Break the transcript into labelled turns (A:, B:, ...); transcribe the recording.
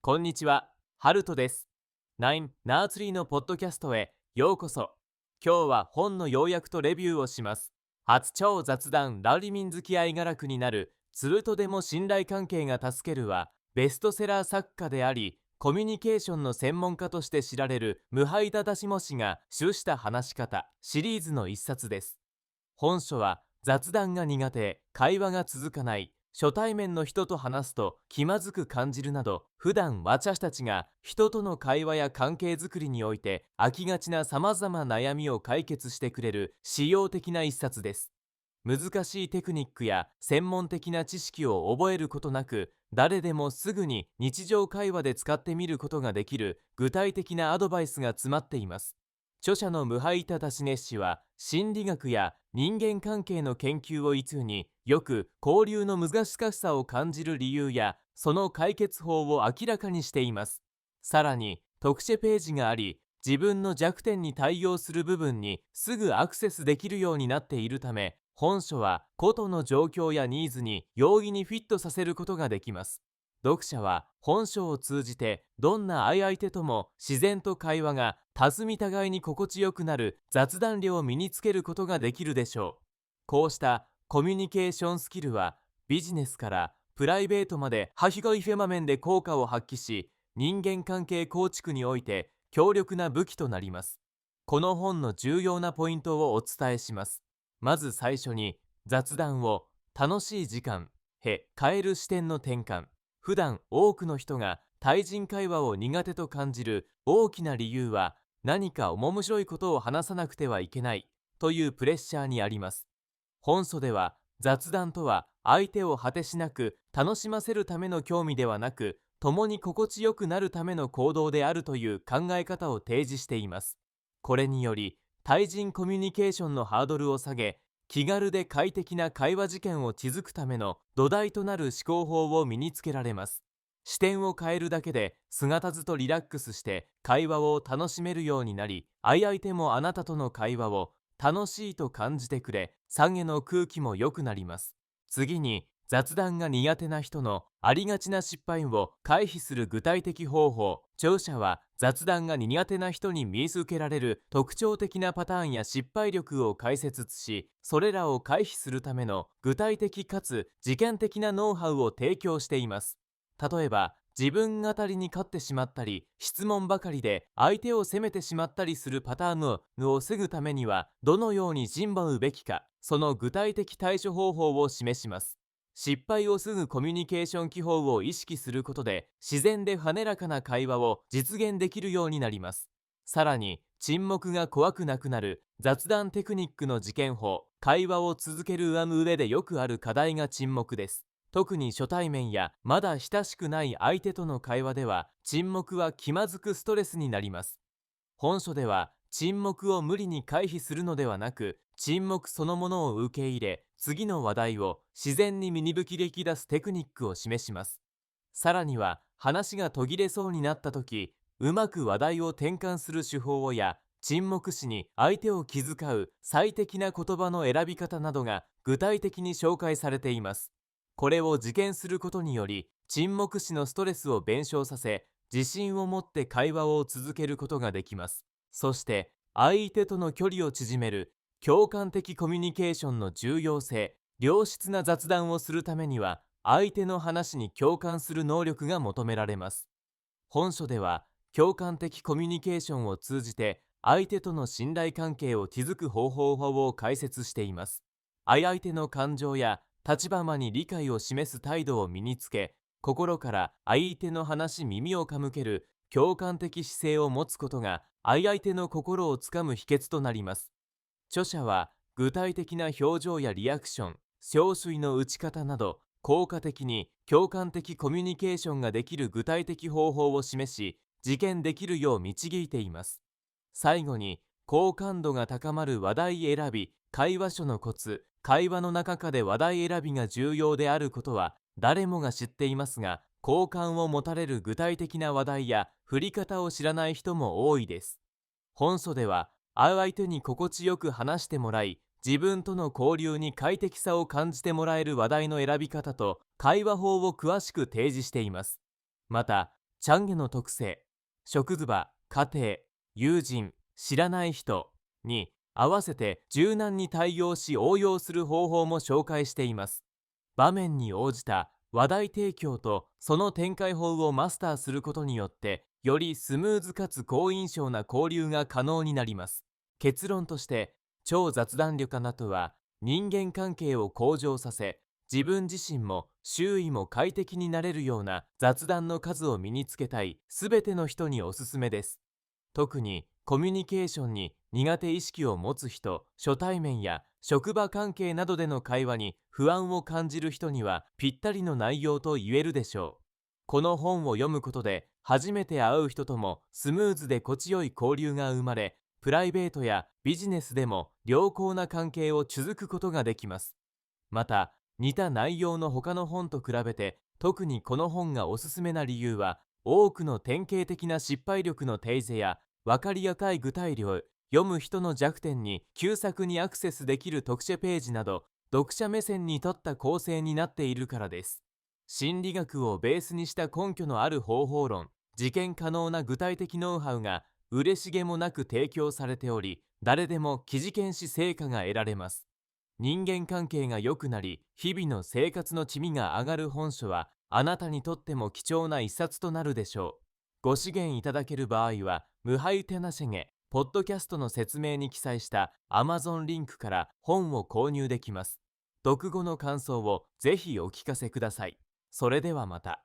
A: こんにちは、ハルトです。9ナーツリーのポッドキャストへようこそ。今日は本の要約とレビューをします。初超雑談ラリミン好き愛画楽になるツルとでも信頼関係が助けるは、ベストセラー作家であり、コミュニケーションの専門家として知られるムハイダ・ダシモ氏が主した話し方シリーズの一冊です。本書は雑談が苦手、会話が続かない、初対面の人と話すと気まずく感じるなど、普段私たちが人との会話や関係づくりにおいて飽きがちなさまざま悩みを解決してくれる實用的な一冊です。難しいテクニックや専門的な知識を覚えることなく、誰でもすぐに日常会話で使ってみることができる具体的なアドバイスが詰まっています。著者のムハイタ・タシネッシは、心理学や人間関係の研究を一によく交流の難しさを感じる理由やその解決法を明らかにしています。さらに特殊ページがあり、自分の弱点に対応する部分にすぐアクセスできるようになっているため、本書は個々の状況やニーズに容易にフィットさせることができます。読者は本書を通じてどんな相手とも自然と会話が弾み互いに心地よくなる雑談力を身につけることができるでしょう。こうしたコミュニケーションスキルはビジネスからプライベートまで幅広い場面で効果を発揮し、人間関係構築において強力な武器となります。この本の重要なポイントをお伝えします。まず最初に、雑談を楽しい時間へ変える視点の転換。普段多くの人が対人会話を苦手と感じる大きな理由は、何か面白いことを話さなくてはいけないというプレッシャーにあります。本書では、雑談とは相手を果てしなく楽しませるための興味ではなく、共に心地よくなるための行動であるという考え方を提示しています。これにより、対人コミュニケーションのハードルを下げ、気軽で快適な会話事件を築くための土台となる思考法を身につけられます。視点を変えるだけで姿ずとリラックスして会話を楽しめるようになり、相手もあなたとの会話を楽しいと感じてくれ、産への空気も良くなります。次に、雑談が苦手な人のありがちな失敗を回避する具体的方法。著者は雑談が苦手な人に見受けられる特徴的なパターンや失敗力を解説し、それらを回避するための具体的かつ実験的なノウハウを提供しています。例えば、自分語りに勝ってしまったり、質問ばかりで相手を責めてしまったりするパターンを防ぐためには、どのように人馬うべきか、その具体的対処方法を示します。失敗を防ぐコミュニケーション技法を意識することで、自然で滑らかな会話を実現できるようになります。さらに、沈黙が怖くなくなる雑談テクニックの実験法。会話を続ける上でよくある課題が沈黙です。特に初対面やまだ親しくない相手との会話では、沈黙は気まずくストレスになります。本書では、沈黙を無理に回避するのではなく、沈黙そのものを受け入れ、次の話題を自然に身にぶき出すテクニックを示します。さらには、話が途切れそうになった時、うまく話題を転換する手法や、沈黙時に相手を気遣う最適な言葉の選び方などが具体的に紹介されています。これを実験することにより、沈黙時のストレスを弁償させ、自信を持って会話を続けることができます。そして、相手との距離を縮める共感的コミュニケーションの重要性。良質な雑談をするためには、相手の話に共感する能力が求められます。本書では、共感的コミュニケーションを通じて相手との信頼関係を築く方法を解説しています。相手の感情や立場に理解を示す態度を身につけ、心から相手の耳を傾ける共感的姿勢を持つことが相手の心をつかむ秘訣となります。著者は具体的な表情やリアクション、小水の打ち方など、効果的に共感的コミュニケーションができる具体的方法を示し、実験できるよう導いています。最後に、好感度が高まる話題選び、会話書のコツ。会話の中で話題選びが重要であることは誰もが知っていますが、好感を持たれる具体的な話題や振り方を知らない人も多いです。本書では、相手に心地よく話してもらい、自分との交流に快適さを感じてもらえる話題の選び方と会話法を詳しく提示しています。また、チャンゲの特性、職場、家庭、友人、知らない人に合わせて柔軟に対応し応用する方法も紹介しています。場面に応じた話題提供とその展開法をマスターすることによって、よりスムーズかつ好印象な交流が可能になります。結論として、超雑談力などは人間関係を向上させ、自分自身も周囲も快適になれるような雑談の数を身につけたいすべての人におすすめです。特にコミュニケーションに苦手意識を持つ人、初対面や職場関係などでの会話に不安を感じる人にはぴったりの内容と言えるでしょう。この本を読むことで、初めて会う人ともスムーズで心地よい交流が生まれ、プライベートやビジネスでも良好な関係を築くことができます。また、似た内容の他の本と比べて、特にこの本がおすすめな理由は、多くの典型的な失敗力の提示や、分かりやかい具体例、読む人の弱点に旧作にアクセスできる特殊ページなど、読者目線に立った構成になっているからです。心理学をベースにした根拠のある方法論、実験可能な具体的ノウハウが嬉しげもなく提供されており、誰でも記事検し成果が得られます。人間関係が良くなり、日々の生活の地味が上がる本書は、あなたにとっても貴重な一冊となるでしょう。ご資源いただける場合は、無敗手なしげ、ポッドキャストの説明に記載した Amazon リンクから本を購入できます。読後の感想をぜひお聞かせください。それではまた。